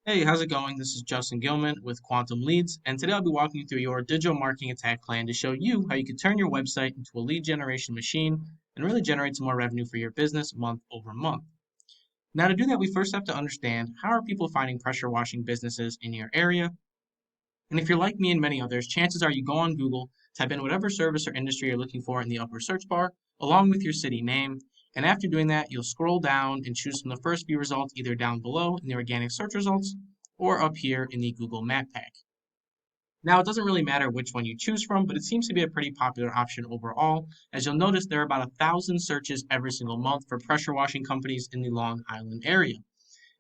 Hey, how's it going? This is Justin Gilman with Quantum Leads, and today I'll be walking you through your digital marketing attack plan to show you how you can turn your website into a lead generation machine and really generate some more revenue for your business month over month. Now, to do that, we first have to understand how are people finding pressure washing businesses in your area. And if you're like me and many others, chances are you go on Google, type in whatever service or industry you're looking for in the upper search bar, along with your city name. And after doing that, you'll scroll down and choose from the first few results either down below in the organic search results or up here in the Google Map Pack. Now, it doesn't really matter which one you choose from, but it seems to be a pretty popular option overall, as you'll notice there are about 1,000 searches every single month for pressure washing companies in the Long Island area.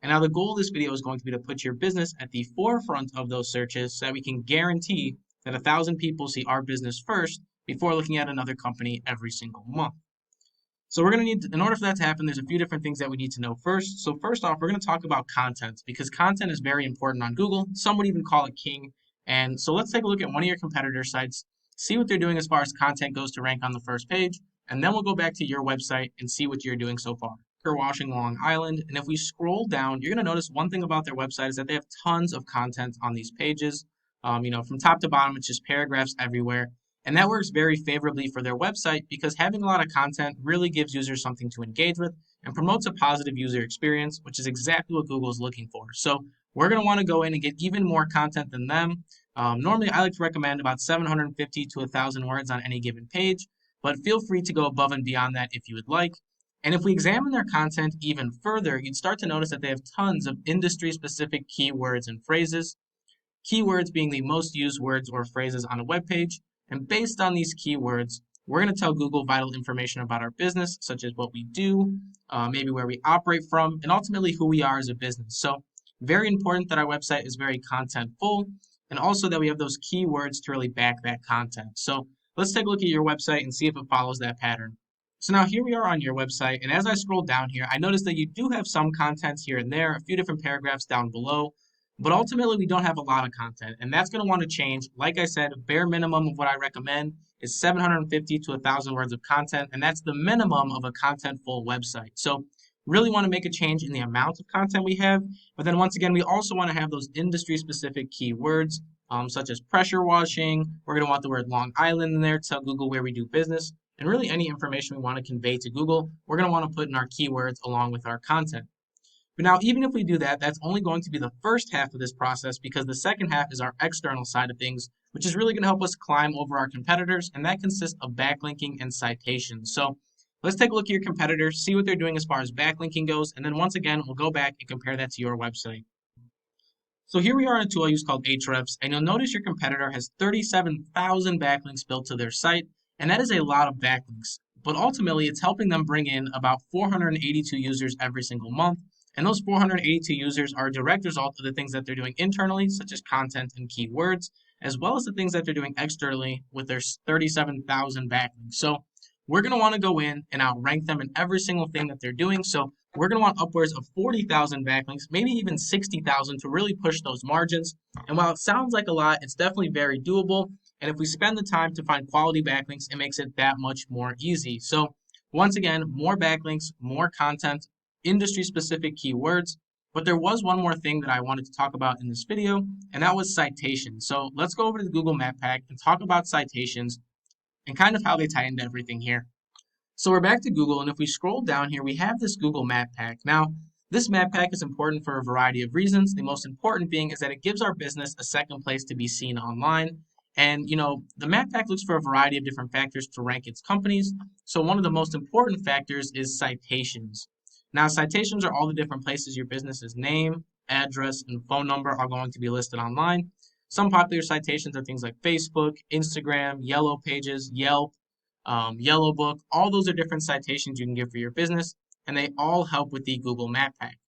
And now the goal of this video is going to be to put your business at the forefront of those searches so that we can guarantee that 1,000 people see our business first before looking at another company every single month. So we're going to need, in order for that to happen, there's a few different things that we need to know first. So first off, we're going to talk about content because content is very important on Google. Some would even call it king. And so let's take a look at one of your competitor sites, see what they're doing as far as content goes to rank on the first page, and then we'll go back to your website and see what you're doing so far. We're washing Long Island, and if we scroll down, you're going to notice one thing about their website is that they have tons of content on these pages. From top to bottom, it's just paragraphs everywhere. And that works very favorably for their website because having a lot of content really gives users something to engage with and promotes a positive user experience, which is exactly what Google is looking for. So we're going to want to go in and get even more content than them. Normally, I like to recommend about 750 to 1,000 words on any given page, but feel free to go above and beyond that if you would like. And if we examine their content even further, you'd start to notice that they have tons of industry-specific keywords and phrases. Keywords being the most used words or phrases on a web page. And based on these keywords, we're going to tell Google vital information about our business, such as what we do, maybe where we operate from, and ultimately who we are as a business. So very important that our website is very content full, and also that we have those keywords to really back that content. So let's take a look at your website and see if it follows that pattern. So now here we are on your website, and as I scroll down here, I notice that you do have some contents here and there, a few different paragraphs down below, but ultimately, we don't have a lot of content, and that's going to want to change. Like I said, bare minimum of what I recommend is 750 to 1,000 words of content, and that's the minimum of a content-full website. So really want to make a change in the amount of content we have, but then once again, we also want to have those industry-specific keywords, such as pressure washing. We're going to want the word Long Island in there to tell Google where we do business, and really any information we want to convey to Google, we're going to want to put in our keywords along with our content. But now, even if we do that, that's only going to be the first half of this process because the second half is our external side of things, which is really going to help us climb over our competitors, and that consists of backlinking and citations. So let's take a look at your competitors, see what they're doing as far as backlinking goes, and then once again, we'll go back and compare that to your website. So here we are in a tool I use called Ahrefs, and you'll notice your competitor has 37,000 backlinks built to their site, and that is a lot of backlinks. But ultimately, it's helping them bring in about 482 users every single month, and those 482 users are a direct result of the things that they're doing internally, such as content and keywords, as well as the things that they're doing externally with their 37,000 backlinks. So we're going to want to go in and outrank them in every single thing that they're doing. So we're going to want upwards of 40,000 backlinks, maybe even 60,000 to really push those margins. And while it sounds like a lot, it's definitely very doable. And if we spend the time to find quality backlinks, it makes it that much more easy. So once again, more backlinks, more content, industry-specific keywords. But there was one more thing that I wanted to talk about in this video, and that was citations. So let's go over to the Google Map Pack and talk about citations and kind of how they tie into everything here. So we're back to Google, and if we scroll down here, we have this Google Map Pack. Now, this map pack is important for a variety of reasons. The most important being is that it gives our business a second place to be seen online. And, the map pack looks for a variety of different factors to rank its companies. So one of the most important factors is citations. Now, citations are all the different places your business's name, address, and phone number are going to be listed online. Some popular citations are things like Facebook, Instagram, Yellow Pages, Yelp, Yellow Book. All those are different citations you can give for your business, and they all help with the Google Map Pack.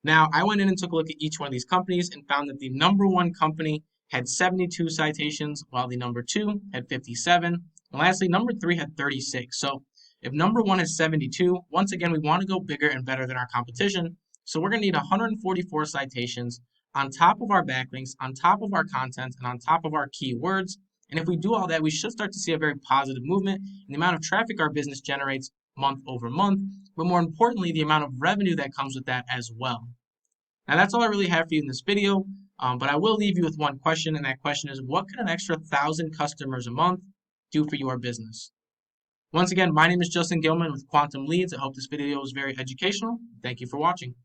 Now, I went in and took a look at each one of these companies and found that the number one company had 72 citations, while the number two had 57, and lastly, number three had 36. So if number one is 72, once again, we want to go bigger and better than our competition. So we're going to need 144 citations on top of our backlinks, on top of our content, and on top of our keywords. And if we do all that, we should start to see a very positive movement in the amount of traffic our business generates month over month, but more importantly, the amount of revenue that comes with that as well. Now that's all I really have for you in this video, but I will leave you with one question, and that question is, what could an extra 1,000 customers a month do for your business? Once again, my name is Justin Gilman with Quantum Leads. I hope this video was very educational. Thank you for watching.